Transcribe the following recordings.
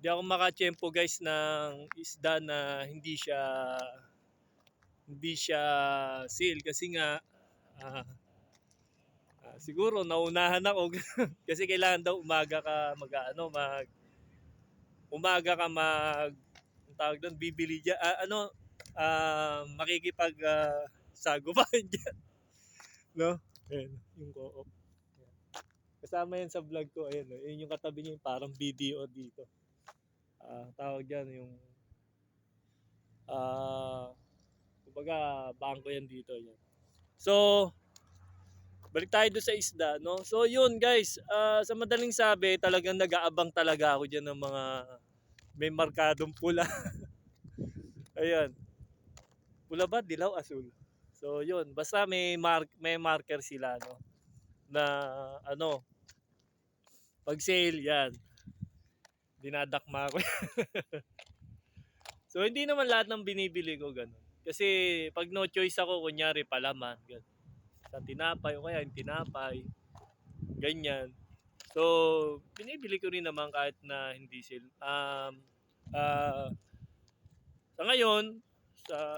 Hindi ako makatsyempo guys ng isda na hindi siya seal kasi nga siguro naunahan ako kasi kailangan daw umaga ka umaga ka ang tawag doon, bibili diyan makikipag sagupan diyan, no? Ayun, yung co-op. Kasama yan sa vlog ko, ayun, no? Yun yung katabi niya, yung parang video dito. Tawag diyan yung kumbaga bangko yan dito yan. So, balik tayo doon sa isda, no? So, yun guys, sa madaling sabi, talagang nag-aabang talaga ako diyan ng mga may markadong pula. Ayan. Pula ba? Dilaw, asul. So, yun. Basta may marker sila, no? Na, pag sale, yan. Dinadakma ko. So, hindi naman lahat ng binibili ko ganun. Kasi, pag no choice ako, kunyari, palaman, ganun. Sa tinapay, o kaya yung tinapay, ganyan. So, binibili ko rin naman kahit na hindi sale. Sa ngayon,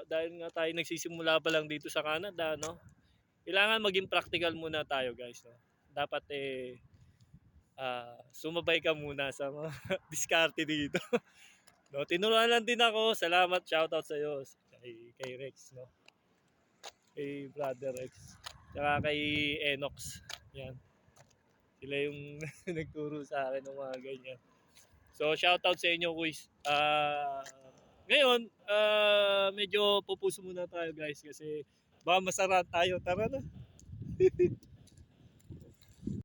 dahil nga tayo nagsisimula pa lang dito sa Canada, no? Kailangan maging practical muna tayo, guys, no? Dapat sumabay ka muna sa mga diskarte dito. No, tinuruan lang din ako. Salamat, shoutout sa iyo kay Rex, no? Kay Brother Rex. Tsaka kay Enox. Yan. Sila yung nagturo sa akin ng mga ganyan. So, shoutout sa inyo, guys. Ngayon, medyo pupuso muna tayo, guys, kasi baka masarap tayo. Tara na.